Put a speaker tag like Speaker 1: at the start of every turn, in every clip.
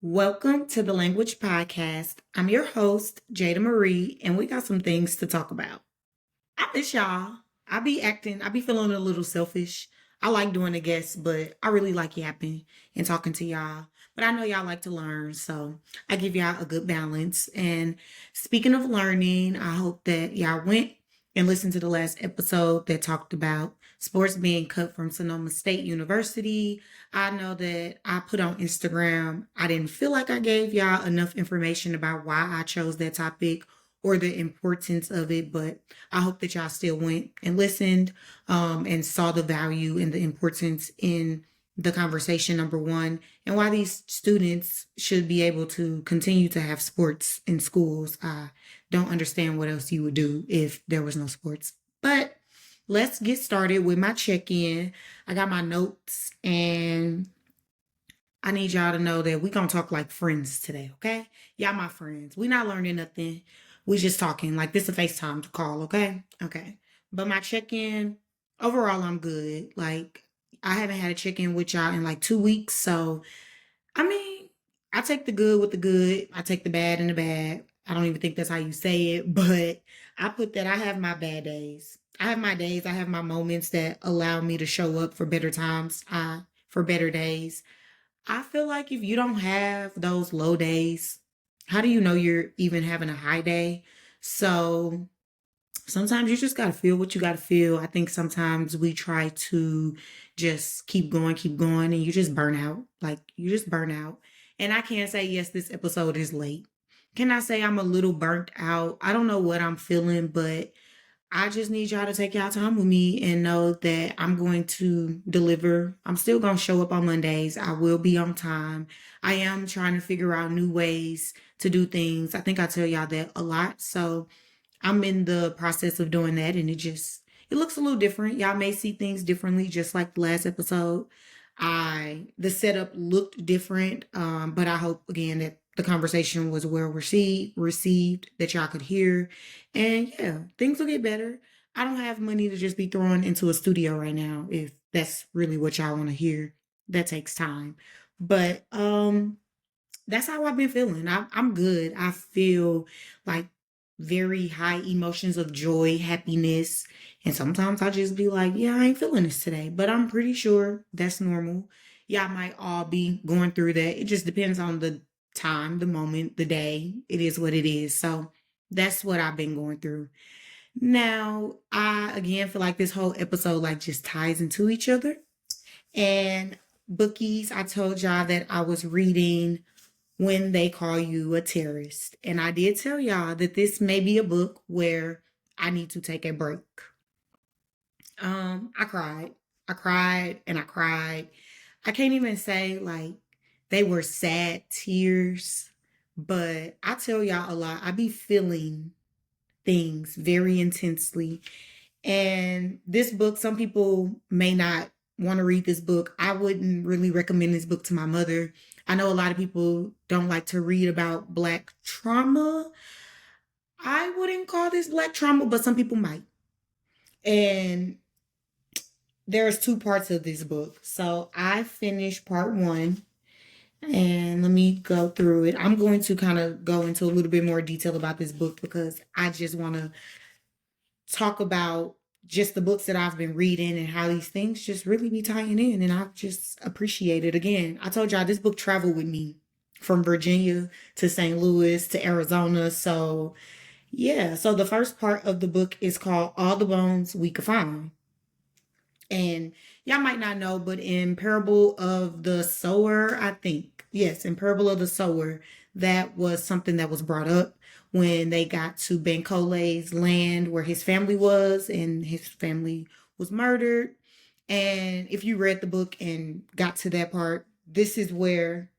Speaker 1: Welcome to the Language Podcast. I'm your host, Jada Marie, and we got some things to talk about. I miss y'all. I be feeling a little selfish. I like doing the guests, but I really like yapping and talking to y'all. But I know y'all like to learn, so I give y'all a good balance. And speaking of learning, I hope that y'all went and listened to the last episode that talked about sports being cut from Sonoma State University. I know that I put on Instagram, I didn't feel like I gave y'all enough information about why I chose that topic or the importance of it, but I hope that y'all still went and listened and saw the value and the importance in the conversation, number one, and why these students should be able to continue to have sports in schools. I don't understand what else you would do if there was no sports. But let's get started with my check-in. I got my notes and I need y'all to know that we gonna talk like friends today, okay? Y'all my friends. We not learning nothing. We just talking. Like this a FaceTime call, okay? Okay. But my check-in, overall I'm good. Like I haven't had a check-in with y'all in like 2 weeks. So I mean, I take the good with the good. I take the bad in the bad. I don't even think that's how you say it, but I put that I have my bad days. I have my days. I have my moments that allow me to show up for better times, for better days. I feel like if you don't have those low days, how do you know you're even having a high day? So sometimes you just got to feel what you got to feel. I think sometimes we try to just keep going, and you just burn out. Like you just burn out. And I can't say, yes, this episode is late. Can I say I'm a little burnt out? I don't know what I'm feeling, but I just need y'all to take y'all time with me and know that I'm going to deliver. I'm still going to show up on Mondays. I will be on time. I am trying to figure out new ways to do things. I think I tell y'all that a lot. So I'm in the process of doing that, and it looks a little different. Y'all may see things differently, just like the last episode. The setup looked different, but I hope again that the conversation was well received, that y'all could hear, and yeah, things will get better. I don't have money to just be thrown into a studio right now. If that's really what y'all want to hear, that takes time. But that's how I've been feeling. I'm good. I feel like very high emotions of joy, happiness. And sometimes I just be like, yeah, I ain't feeling this today. But I'm pretty sure that's normal. Y'all might all be going through that. It just depends on the time, the moment, the day. It is what it is. So that's what I've been going through. Now, I again feel like this whole episode like just ties into each other. And bookies, I told y'all that I was reading When They Call You a Terrorist. And I did tell y'all that this may be a book where I need to take a break. I cried. I cried and I cried. I can't even say like they were sad tears, but I tell y'all a lot. I be feeling things very intensely. And this book, some people may not want to read this book. I wouldn't really recommend this book to my mother. I know a lot of people don't like to read about Black trauma. I wouldn't call this Black trauma, but some people might. And there's two parts of this book. So I finished part one, and let me go through it. I'm going to kind of go into a little bit more detail about this book because I just want to talk about just the books that I've been reading and how these things just really be tying in. And I just appreciate it. Again, I told y'all this book traveled with me from Virginia to St. Louis to Arizona. So yeah, so the first part of the book is called All the Bones We Could Find. And y'all might not know, but in Parable of the Sower, I think, yes, in Parable of the Sower, that was something that was brought up when they got to Bancole's land where his family was, and his family was murdered. And if you read the book and got to that part, this is where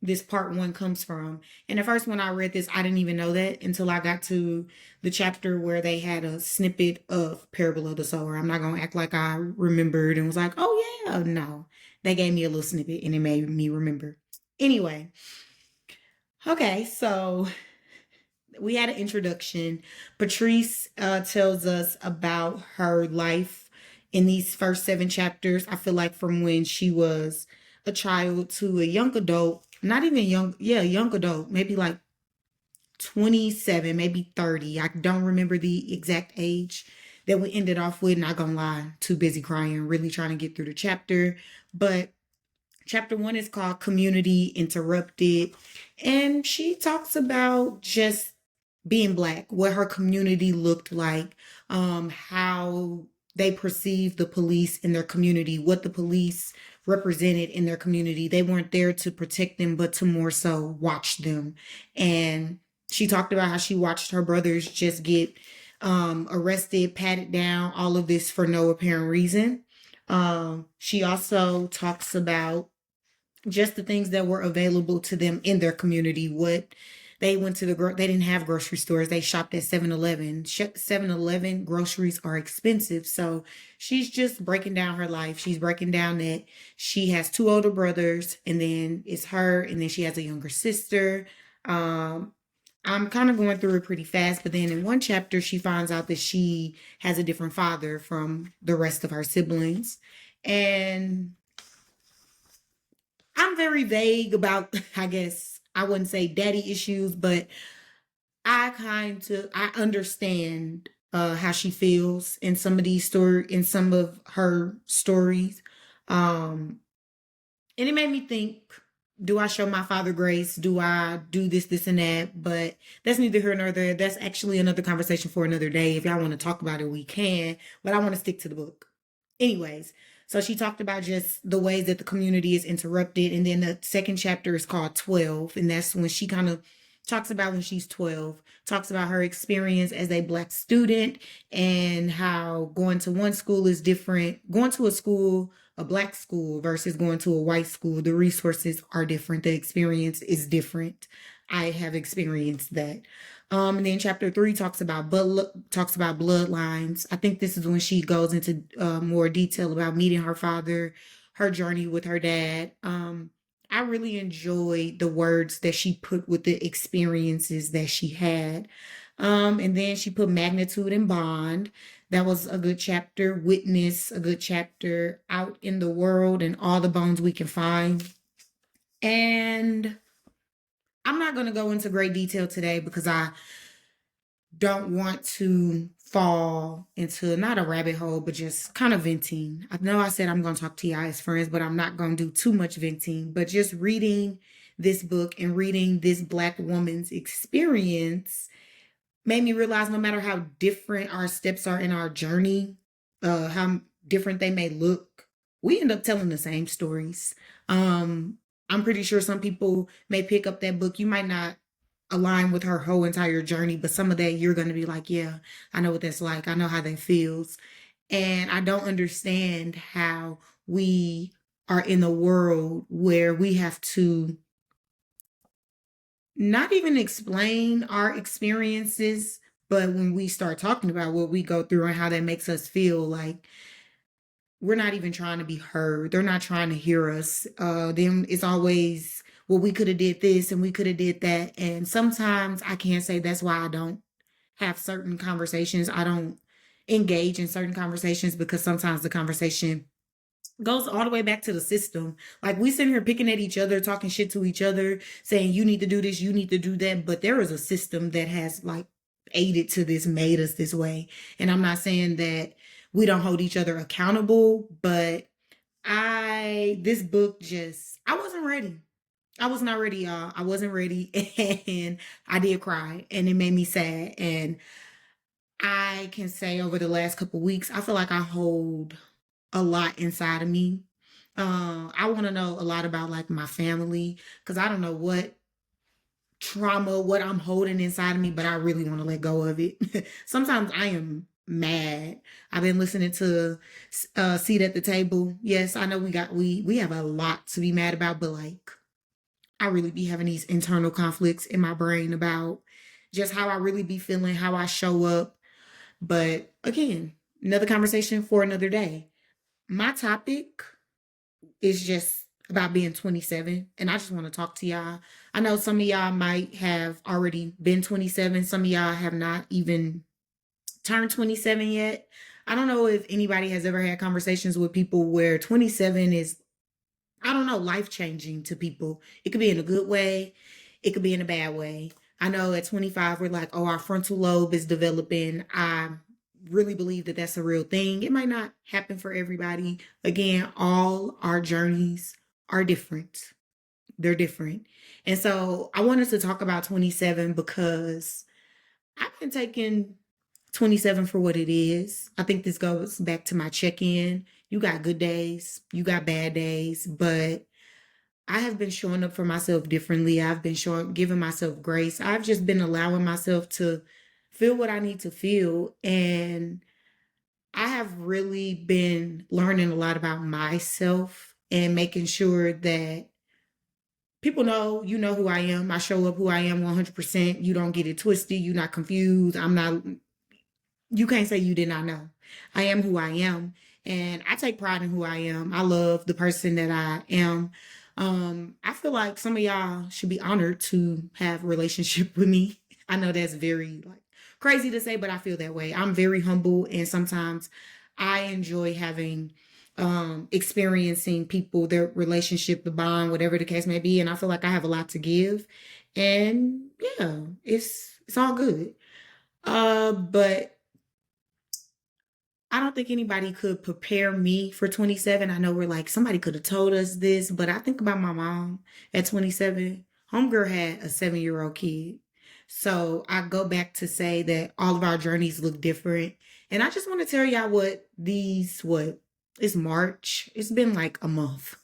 Speaker 1: this part one comes from. And at first, when I read this, I didn't even know that until I got to the chapter where they had a snippet of Parable of the Sower. I'm not going to act like I remembered and was like, oh, yeah. No, they gave me a little snippet and it made me remember. Anyway, okay, so we had an introduction. Patrice tells us about her life in these first 7 chapters. I feel like from when she was a child to a young adult, not even young, yeah, young adult, maybe like 27, maybe 30. I don't remember the exact age that we ended off with. Not gonna lie, too busy crying, really trying to get through the chapter. But chapter one is called Community Interrupted. And she talks about just being Black, what her community looked like, how they perceived the police in their community, what the police represented in their community. They weren't there to protect them, but to more so watch them. And she talked about how she watched her brothers just get arrested, patted down, all of this for no apparent reason. She also talks about just the things that were available to them in their community. What they went to they didn't have grocery stores. They shopped at 7-Eleven. 7-Eleven groceries are expensive. So she's just breaking down her life. She's breaking down that she has two older brothers, and then it's her, and then she has a younger sister. I'm kind of going through it pretty fast, but then in one chapter, she finds out that she has a different father from the rest of her siblings. And I'm very vague about, I guess, I wouldn't say daddy issues, but I understand how she feels in some of in some of her stories. Um, and it made me think, do I show my father grace? Do I do this, and that? But that's neither here nor there. That's actually another conversation for another day. If y'all want to talk about it, we can. But I want to stick to the book. Anyways, so she talked about just the ways that the community is interrupted. And then the second chapter is called 12. And that's when she kind of talks about when she's 12, talks about her experience as a Black student and how going to one school is different. Going to a school, a Black school versus going to a white school, the resources are different. The experience is different. I have experienced that. And then chapter 3 talks about bloodlines. I think this is when she goes into more detail about meeting her father, her journey with her dad. I really enjoyed the words that she put with the experiences that she had. And then she put magnitude and bond. That was a good chapter. Witness, a good chapter. Out in the world and all the bones we can find. And I'm not going to go into great detail today because I don't want to fall into not a rabbit hole, but just kind of venting. I know I said I'm going to talk to y'all as friends, but I'm not going to do too much venting. But just reading this book and reading this Black woman's experience made me realize no matter how different our steps are in our journey, how different they may look, we end up telling the same stories. I'm pretty sure some people may pick up that book. You might not align with her whole entire journey, but some of that you're going to be like, yeah, I know what that's like. I know how that feels. And I don't understand how we are in a world where we have to not even explain our experiences, but when we start talking about what we go through and how that makes us feel, like we're not even trying to be heard. They're not trying to hear us. Then it's always, well, we could have did this and we could have did that. And sometimes I can't say that's why I don't have certain conversations. I don't engage in certain conversations because sometimes the conversation goes all the way back to the system. Like we sitting here picking at each other, talking shit to each other, saying you need to do this, you need to do that. But there is a system that has like aided to this, made us this way. And I'm not saying that we don't hold each other accountable, but this book just, I wasn't ready. I was not ready, y'all. I wasn't ready. And I did cry and it made me sad. And I can say over the last couple weeks, I feel like I hold a lot inside of me. I want to know a lot about like my family because I don't know what trauma, what I'm holding inside of me, but I really want to let go of it. Sometimes I am mad. I've been listening to Seat at the Table. Yes, I know we have a lot to be mad about, but like I really be having these internal conflicts in my brain about just how I really be feeling, how I show up. But again, another conversation for another day. My topic is just about being 27, and I just want to talk to y'all. I know some of y'all might have already been 27. Some of y'all have not even turned 27 yet. I don't know if anybody has ever had conversations with people where 27 is I don't know, life changing to people. It could be in a good way, it could be in a bad way. I know at 25, we're like, oh, our frontal lobe is developing. I really believe that that's a real thing. It might not happen for everybody. Again, all our journeys are different. They're different. And so I wanted to talk about 27 because I've been taking 27 for what it is. I think this goes back to my check in. You got good days, you got bad days, but I have been showing up for myself differently. I've been giving myself grace. I've just been allowing myself to feel what I need to feel. And I have really been learning a lot about myself and making sure that people know, you know who I am. I show up who I am 100%. You don't get it twisted. You're not confused. I'm not, you can't say you did not know. I am who I am. And I take pride in who I am. I love the person that I am. I feel like some of y'all should be honored to have a relationship with me. I know that's very like crazy to say, but I feel that way. I'm very humble and sometimes I enjoy having experiencing people, their relationship, the bond, whatever the case may be. And I feel like I have a lot to give. And yeah, it's all good. But I don't think anybody could prepare me for 27. I know we're like, somebody could have told us this, but I think about my mom at 27. Homegirl had a 7-year-old kid. So I go back to say that all of our journeys look different. And I just want to tell y'all what, it's March. It's been like a month.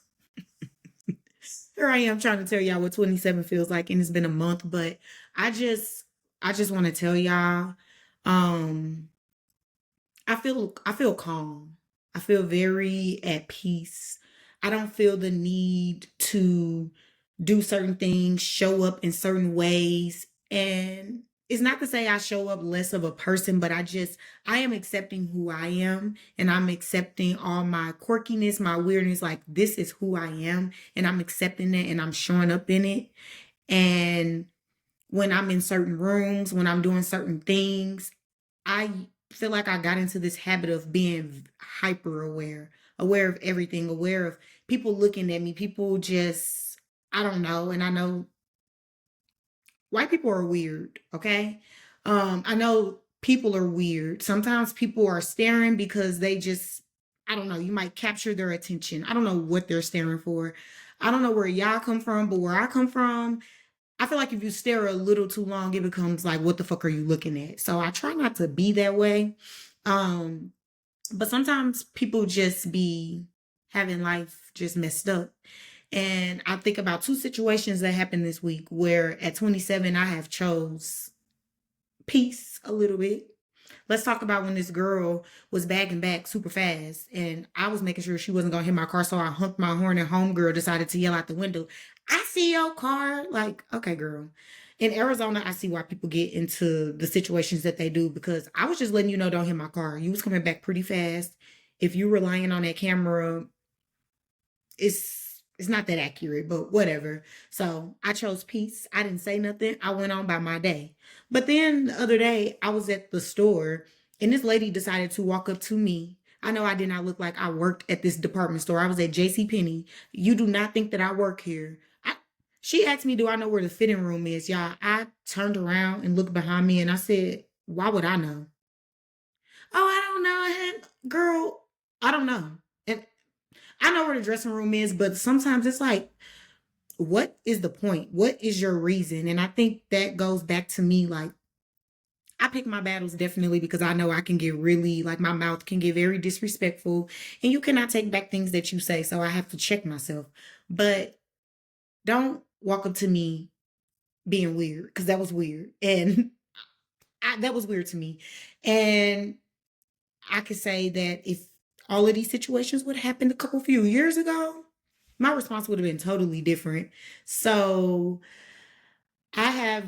Speaker 1: Here I am trying to tell y'all what 27 feels like, and it's been a month, but I just, I just want to tell y'all, um, I feel calm. I feel very at peace. I don't feel the need to do certain things, show up in certain ways. And it's not to say I show up less of a person, but I am accepting who I am and I'm accepting all my quirkiness, my weirdness. Like, this is who I am and I'm accepting it and I'm showing up in it. And when I'm in certain rooms, when I'm doing certain things, I feel like I got into this habit of being hyper aware, aware of everything, aware of people looking at me, people just, I don't know. And I know white people are weird, okay? I know people are weird. Sometimes people are staring because they just, I don't know, you might capture their attention. I don't know what they're staring for. I don't know where y'all come from, but where I come from, I feel like if you stare a little too long, it becomes like, what the fuck are you looking at? So I try not to be that way. Um, but sometimes people just be having life just messed up. And I think about two situations that happened this week where at 27 I have chose peace a little bit. Let's talk about when this girl was bagging back super fast and I was making sure she wasn't gonna hit my car. So I honked my horn and homegirl decided to yell out the window, I see your car. Like, okay, girl. In Arizona, I see why people get into the situations that they do because I was just letting you know, don't hit my car. You was coming back pretty fast. If you relying on that camera, it's not that accurate, but whatever. So I chose peace. I didn't say nothing. I went on by my day. But then the other day, I was at the store and this lady decided to walk up to me. I know I did not look like I worked at this department store. I was at J.C. Penney. You do not think that I work here. She asked me, do I know where the fitting room is? Y'all, I turned around and looked behind me and I said, why would I know? Oh, I don't know. Girl, I don't know. And I know where the dressing room is, but sometimes it's like, what is the point? What is your reason? And I think that goes back to me like, I pick my battles definitely because I know I can get really, like, my mouth can get very disrespectful and you cannot take back things that you say. So I have to check myself. But don't walk up to me being weird because that was weird. And that was weird to me. And I could say that if all of these situations would have happened a couple few years ago, my response would have been totally different. So I have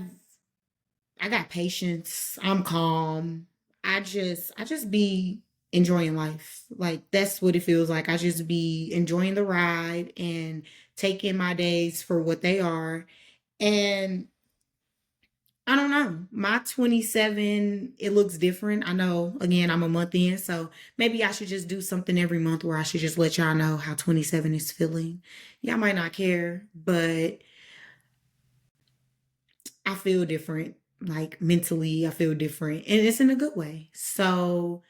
Speaker 1: I got patience. I'm calm. I just be enjoying life. Like that's what it feels like. I just be enjoying the ride and taking my days for what they are. And I don't know. My 27, it looks different. I know, again, I'm a month in, so maybe I should just do something every month where I should just let y'all know how 27 is feeling. Y'all might not care, but I feel different. Like mentally, I feel different, and it's in a good way. So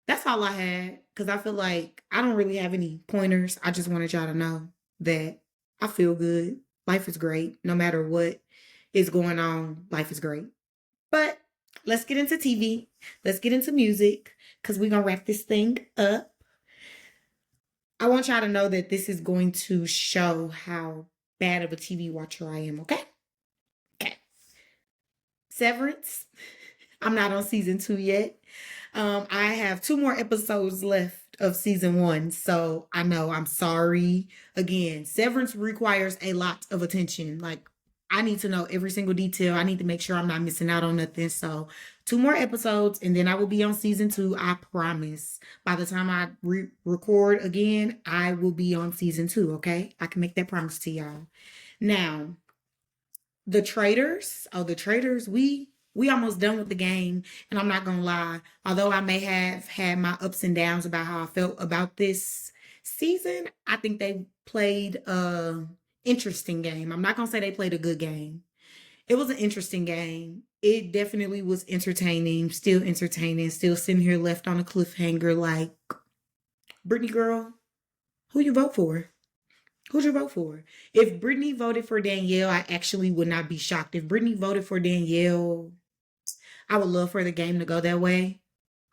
Speaker 1: that's all I had because I feel like I don't really have any pointers. I just wanted y'all to know that I feel good. Life is great. No matter what is going on, life is great. But let's get into TV. Let's get into music because we're going to wrap this thing up. I want y'all to know that this is going to show how bad of a TV watcher I am, okay? Okay. Severance. I'm not on season 2 yet. I have 2 more episodes left of season 1, so I know I'm sorry. Again, Severance requires a lot of attention. Like, I need to know every single detail. I need to make sure I'm not missing out on nothing. So, 2 more episodes, and then I will be on season 2. I promise. By the time I record again, I will be on season 2. Okay, I can make that promise to y'all. Now, the traders, the traders, we almost done with the game, and I'm not gonna lie, although I may have had my ups and downs about how I felt about this season, I think they played a interesting game. I'm not gonna say they played a good game. It was an interesting game. It definitely was entertaining, still sitting here left on a cliffhanger like, Brittany girl, who you vote for? Who'd you vote for? If Brittany voted for Danielle, I actually would not be shocked. If Brittany voted for Danielle, I would love for the game to go that way.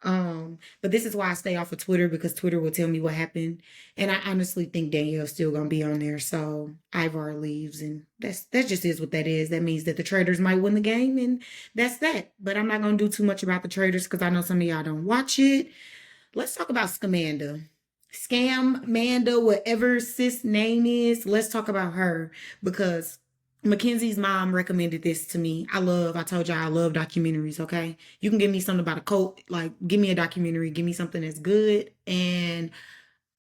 Speaker 1: But this is why I stay off of Twitter because Twitter will tell me what happened. And I honestly think Danielle's still gonna be on there. So Ivar leaves, and that just is what that is. That means that the traders might win the game, and that's that. But I'm not gonna do too much about the traders because I know some of y'all don't watch it. Let's talk about Scamanda. Scamanda, whatever sis name is, let's talk about her because Mackenzie's mom recommended this to me. I told y'all I love documentaries, okay? You can give me something about a cult, like give me a documentary, give me something that's good. And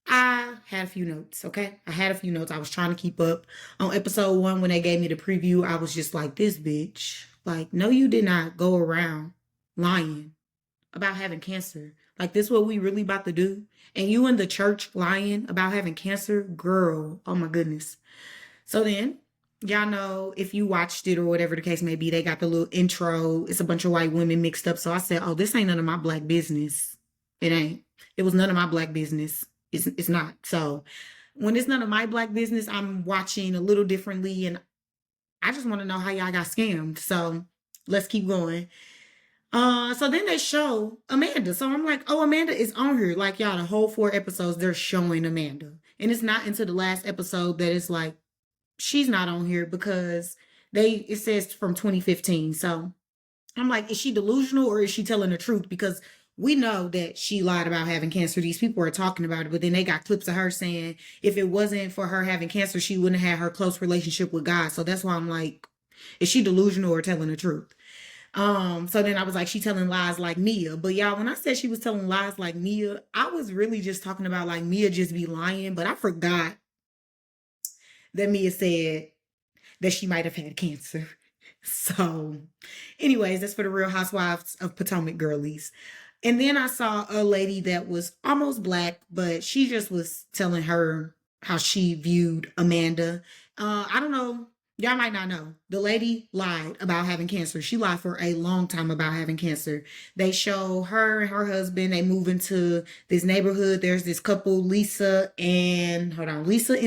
Speaker 1: I had a few notes, okay? I had a few notes. I was trying to keep up. On episode 1, when they gave me the preview, I was just like, this bitch. Like, no, you did not go around lying about having cancer. Like, this what we really about to do? And you in the church lying about having cancer? Girl, oh my goodness. So then, y'all know, if you watched it or whatever the case may be, they got the little intro. It's a bunch of white women mixed up. So I said, oh, this ain't none of my black business. It ain't. It was none of my black business. It's not. So when it's none of my black business, I'm watching a little differently. And I just want to know how y'all got scammed. So let's keep going. So then they show Amanda. So I'm like, oh, Amanda is on here. Like, y'all, the whole 4 episodes, they're showing Amanda. And it's not until the last episode that it's like, she's not on here because it says from 2015. So I'm like, is she delusional or is she telling the truth? Because we know that she lied about having cancer. These people are talking about it, but then they got clips of her saying if it wasn't for her having cancer, she wouldn't have had her close relationship with God. So that's why I'm like, is she delusional or telling the truth? So then I was like, she telling lies like Mia. But y'all, when I said she was telling lies like Mia, I was really just talking about like Mia just be lying, but I forgot that Mia said that she might have had cancer. So, anyways, that's for the Real Housewives of Potomac girlies. And then I saw a lady that was almost black, but she just was telling her how she viewed Amanda. I don't know. Y'all might not know. The lady lied about having cancer. She lied for a long time about having cancer. They show her and her husband, they move into this neighborhood. There's this couple, Lisa and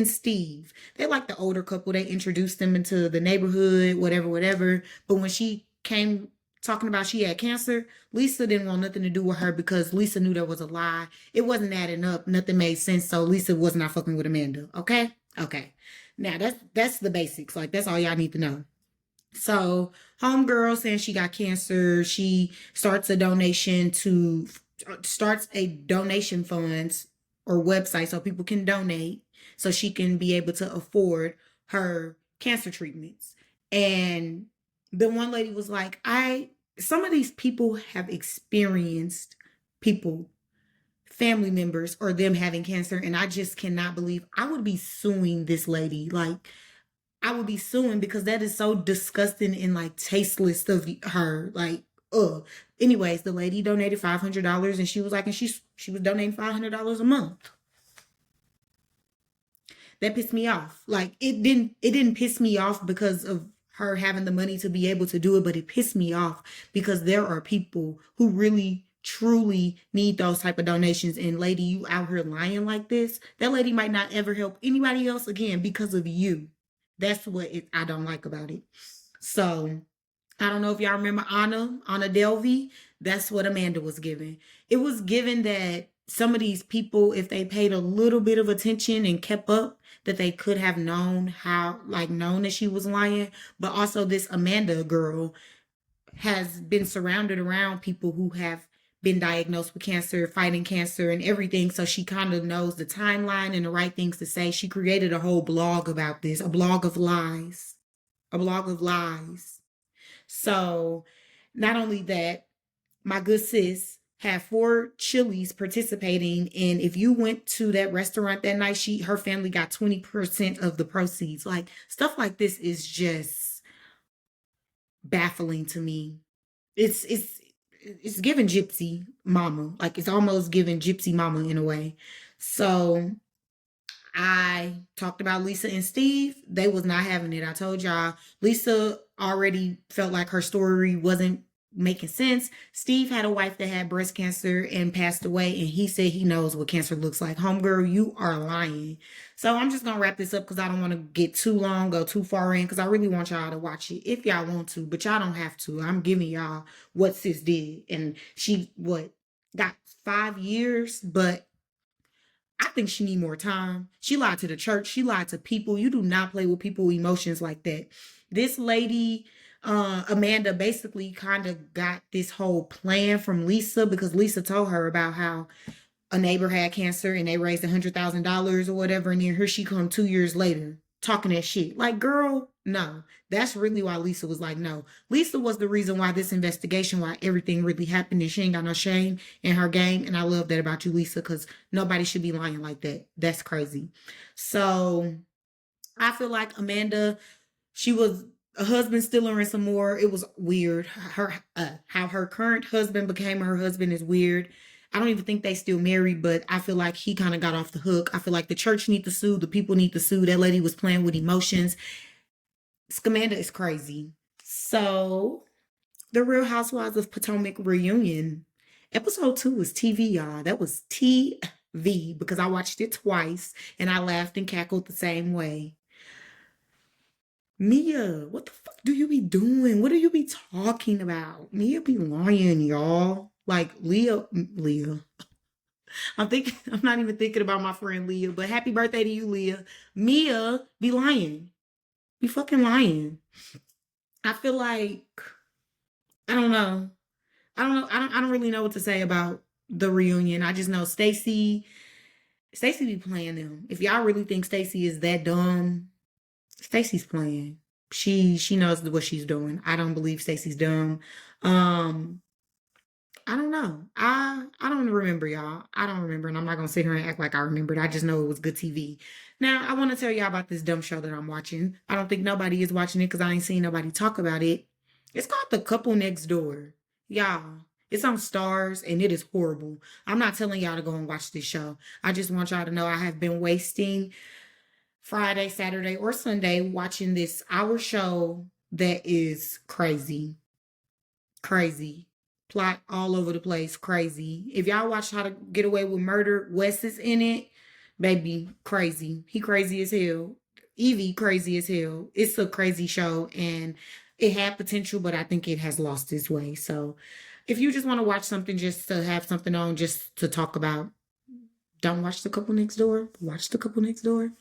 Speaker 1: Steve. They're like the older couple. They introduced them into the neighborhood, whatever. But when she came talking about she had cancer, Lisa didn't want nothing to do with her because Lisa knew there was a lie. It wasn't adding up. Nothing made sense. So Lisa was not fucking with Amanda. Okay. Now that's the basics. Like, that's all y'all need to know. So homegirl saying she got cancer. She starts a donation funds or website so people can donate so she can be able to afford her cancer treatments. And the one lady was like, some of these people have experienced family members or them having cancer, and I just cannot believe I would be suing this lady. Like, I would be suing because that is so disgusting and like tasteless of her. Like, ugh. Anyways, the lady donated $500 and she was like, and she was donating $500 a month. That pissed me off. Like it didn't piss me off because of her having the money to be able to do it, but it pissed me off because there are people who really truly need those type of donations. And lady, you out here lying like this, that lady might not ever help anybody else again because of you. That's what I don't like about it. So I don't know if y'all remember Anna Delvey. That's what Amanda was given. It was given that some of these people, if they paid a little bit of attention and kept up, that they could have known known that she was lying. But also, this Amanda girl has been surrounded around people who have been diagnosed with cancer, fighting cancer, and everything. So she kind of knows the timeline and the right things to say. She created a whole blog about this, a blog of lies, a blog of lies. So, not only that, my good sis had 4 Chili's participating, and if you went to that restaurant that night, her family got 20% of the proceeds. Like stuff like this is just baffling to me. It's giving gypsy mama. Like it's almost giving gypsy mama in a way. So I talked about Lisa and Steve. They was not having it. I told y'all Lisa already felt like her story wasn't making sense. Steve had a wife that had breast cancer and passed away, and he said he knows what cancer looks like. Homegirl, you are lying. So I'm just gonna wrap this up because I don't want to get too long, go too far in, because I really want y'all to watch it if y'all want to, but y'all don't have to. I'm giving y'all what sis did, and she got 5 years, but I think she need more time. She lied to the church. She lied to people. You do not play with people's emotions like that. This lady, Amanda, basically kind of got this whole plan from Lisa because Lisa told her about how a neighbor had cancer and they raised $100,000 or whatever. And then here she come 2 years later talking that shit. Like, girl, no. That's really why Lisa was like, no. Lisa was the reason why this investigation, why everything really happened, and she ain't got no shame in her game. And I love that about you, Lisa, because nobody should be lying like that. That's crazy. So I feel like Amanda, she was a husband still and some more. It was weird. How her current husband became her husband is weird. I don't even think they still married, but I feel like he kind of got off the hook. I feel like the church need to sue, the people need to sue. That lady was playing with emotions. Scamanda is crazy. So, the Real Housewives of Potomac reunion. Episode 2 was TV, y'all. That was TV because I watched it twice and I laughed and cackled the same way. Mia, what the fuck do you be doing? What do you be talking about? Mia be lying, y'all. Like Leah. I'm not even thinking about my friend Leah, but happy birthday to you, Leah. Mia be lying. Be fucking lying. I feel like I don't know. I don't know. I don't really know what to say about the reunion. I just know Stacey be playing them. If y'all really think Stacey is that dumb, Stacey's playing. She knows what she's doing. I don't believe Stacey's dumb. I don't know. I don't remember, y'all. I don't remember, and I'm not gonna sit here and act like I remembered. I just know it was good TV. Now I want to tell y'all about this dumb show that I'm watching. I don't think nobody is watching it because I ain't seen nobody talk about it. It's called The Couple Next Door. Y'all, it's on Stars and it is horrible. I'm not telling y'all to go and watch this show. I just want y'all to know I have been wasting Friday, Saturday, or Sunday watching this hour show that is crazy. Crazy. Plot all over the place. Crazy. If y'all watch How to Get Away with Murder, Wes is in it. Baby, crazy. He crazy as hell. Evie crazy as hell. It's a crazy show and it had potential, but I think it has lost its way. So if you just want to watch something just to have something on just to talk about, don't watch The Couple Next Door. Watch The Couple Next Door.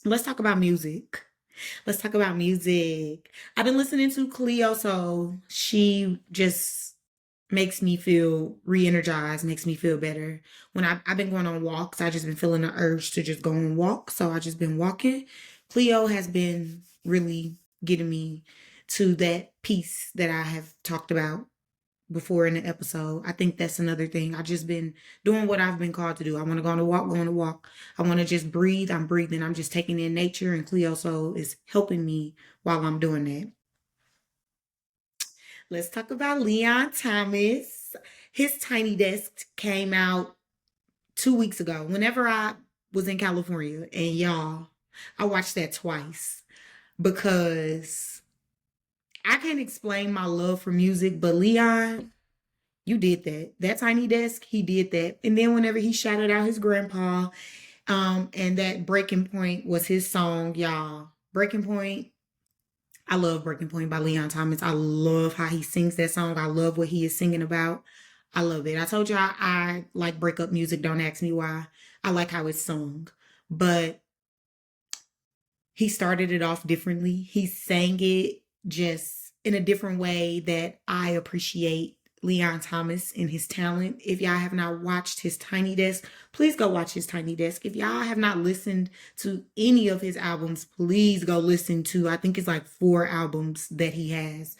Speaker 1: Let's talk about music. Let's talk about music. I've been listening to Cleo, so she just makes me feel re-energized, makes me feel better. When I've been going on walks, I just been feeling the urge to just go on walks, so I just been walking. Cleo has been really getting me to that peace that I have talked about before in the episode. I think that's another thing. I just been doing what I've been called to do. I want to go on a walk, go on a walk. I want to just breathe. I'm breathing. I'm just taking in nature, and Cleo Soul is helping me while I'm doing that. Let's talk about Leon Thomas. His Tiny Desk came out 2 weeks ago. Whenever I was in California, and y'all, I watched that twice because I can't explain my love for music, but Leon, you did that. That Tiny Desk, he did that. And then whenever he shouted out his grandpa, and that Breaking Point was his song, y'all. Breaking Point, I love Breaking Point by Leon Thomas. I love how he sings that song. I love what he is singing about. I love it. I told y'all I like breakup music. Don't ask me why. I like how it's sung. But he started it off differently. He sang it just in a different way that I appreciate Leon Thomas and his talent. If y'all have not watched his Tiny Desk, please go watch his Tiny Desk. If y'all have not listened to any of his albums, please go listen to, I think it's like 4 albums that he has.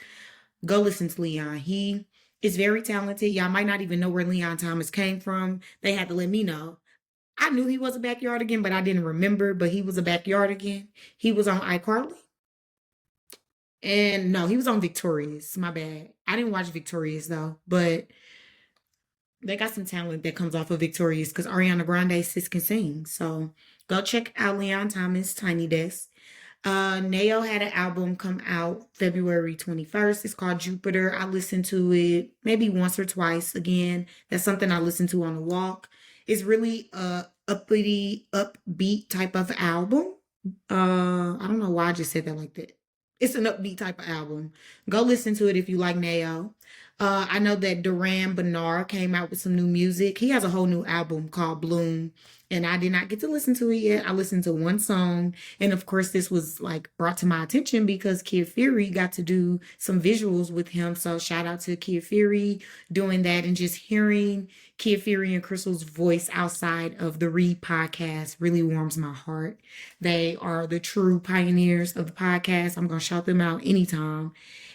Speaker 1: Go listen to Leon. He is very talented. Y'all might not even know where Leon Thomas came from. They had to let me know. I knew he was a backyard again, but I didn't remember. But he was a backyard again. He was on iCarly. And no, he was on Victorious. My bad. I didn't watch Victorious though, but they got some talent that comes off of Victorious because Ariana Grande sis can sing. So go check out Leon Thomas Tiny Desk. Nao had an album come out February 21st. It's called Jupiter. I listened to it maybe once or twice. Again, that's something I listen to on a walk. It's really a uppity, upbeat type of album. I don't know why I just said that like that. It's an upbeat type of album. Go listen to it if you like Nao. I know that Duran Bernard came out with some new music. He has a whole new album called Bloom, and I did not get to listen to it yet. I listened to one song, and of course, this was like brought to my attention because Kid Fury got to do some visuals with him. So shout out to Kid Fury doing that, and just hearing Kid Fury and Crystal's voice outside of the Read podcast really warms my heart. They are the true pioneers of the podcast. I'm gonna shout them out anytime.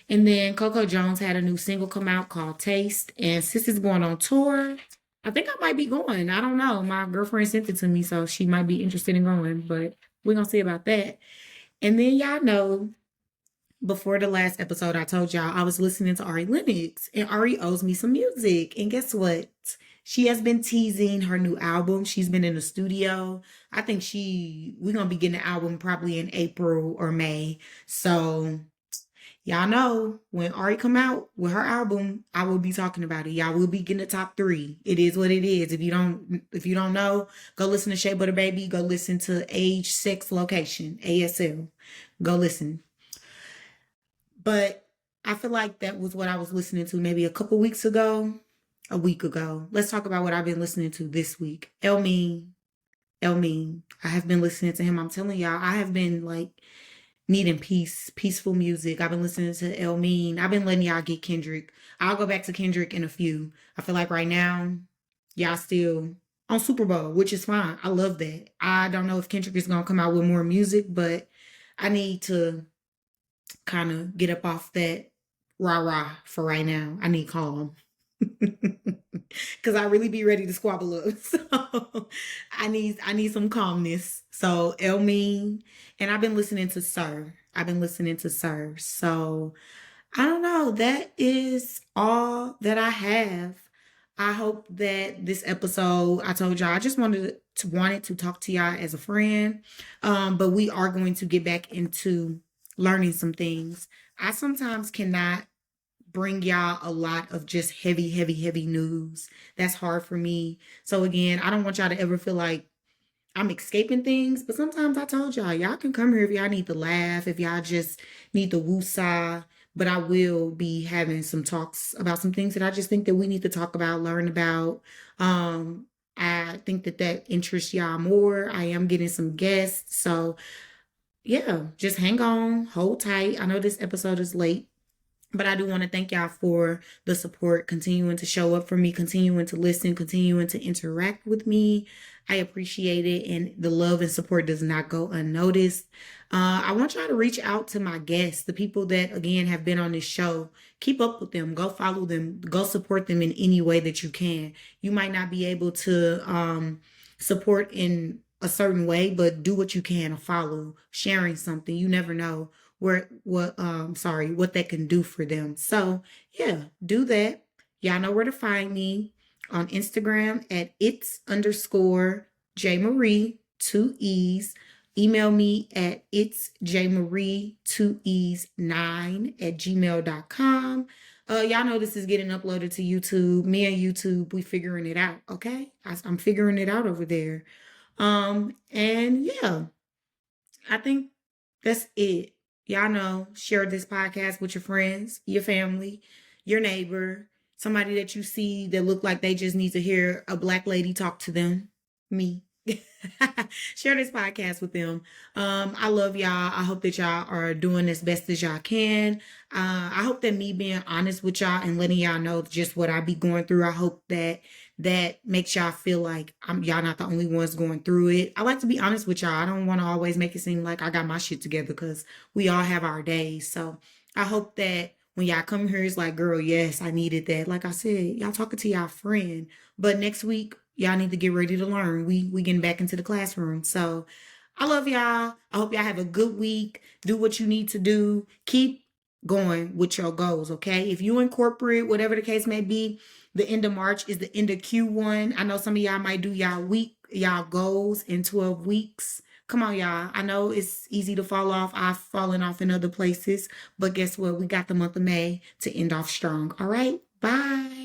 Speaker 1: And then Coco Jones had a new single come out called Taste. And Sis is going on tour. I think I might be going. I don't know. My girlfriend sent it to me, so she might be interested in going. But we're going to see about that. And then y'all know, before the last episode, I told y'all I was listening to Ari Lennox. And Ari owes me some music. And guess what? She has been teasing her new album. She's been in the studio. I think we're going to be getting the album probably in April or May. So y'all know when Ari come out with her album, I will be talking about it. Y'all will be getting the top 3. It is what it is. If you don't know, go listen to Shea Butter Baby. Go listen to Age, Sex, Location, ASL. Go listen. But I feel like that was what I was listening to maybe a week ago. Let's talk about what I've been listening to this week. Elmine. I have been listening to him. I'm telling y'all, I have been like needing peaceful music. I've been listening to Elmine. I've been letting y'all get Kendrick. I'll go back to Kendrick in a few. I feel like right now, y'all still on Super Bowl, which is fine. I love that. I don't know if Kendrick is going to come out with more music, but I need to kind of get up off that rah-rah for right now. I need calm. Because I really be ready to squabble up. So I need some calmness. So Elmine, and I've been listening to Sir. So I don't know. That is all that I have. I hope that this episode, I told y'all, I just wanted to talk to y'all as a friend. But we are going to get back into learning some things. I sometimes cannot bring y'all a lot of just heavy news. That's hard for me. So again, I don't want y'all to ever feel like I'm escaping things, but sometimes I told y'all can come here if y'all need to laugh, if y'all just need to woosah, but I will be having some talks about some things that I just think that we need to talk about, learn about. I think that interests y'all more. I am getting some guests. So yeah, just hang on, hold tight. I know this episode is late. But I do want to thank y'all for the support, continuing to show up for me, continuing to listen, continuing to interact with me. I appreciate it. And the love and support does not go unnoticed. I want y'all to reach out to my guests, the people that, again, have been on this show. Keep up with them. Go follow them. Go support them in any way that you can. You might not be able to support in a certain way, but do what you can to follow, sharing something. You never know what that can do for them. So yeah, do that. Y'all know where to find me on Instagram at its_jmarie 2 e's. Email me at itsjmarie2es9 at gmail.com. Y'all know this is getting uploaded to YouTube. Me and YouTube, we figuring it out, okay? I'm figuring it out over there. And yeah, I think that's it. Y'all know, share this podcast with your friends, your family, your neighbor, somebody that you see that look like they just need to hear a black lady talk to them. Me. Share this podcast with them. I love y'all. I hope that y'all are doing as best as y'all can. I hope that me being honest with y'all and letting y'all know just what I be going through, I hope that makes y'all feel like y'all not the only ones going through it. I like to be honest with y'all. I don't want to always make it seem like I got my shit together, because we all have our days. So I hope that when y'all come here, it's like, girl, yes, I needed that. Like I said, y'all talking to y'all friend. But next week, y'all need to get ready to learn. We getting back into the classroom. So I love y'all. I hope y'all have a good week. Do what you need to do. Keep going with your goals, okay? If you in corporate, whatever the case may be, the end of March is the end of Q1. I know some of y'all might do y'all goals in 12 weeks. Come on, y'all. I know it's easy to fall off. I've fallen off in other places. But guess what? We got the month of May to end off strong. All right? Bye.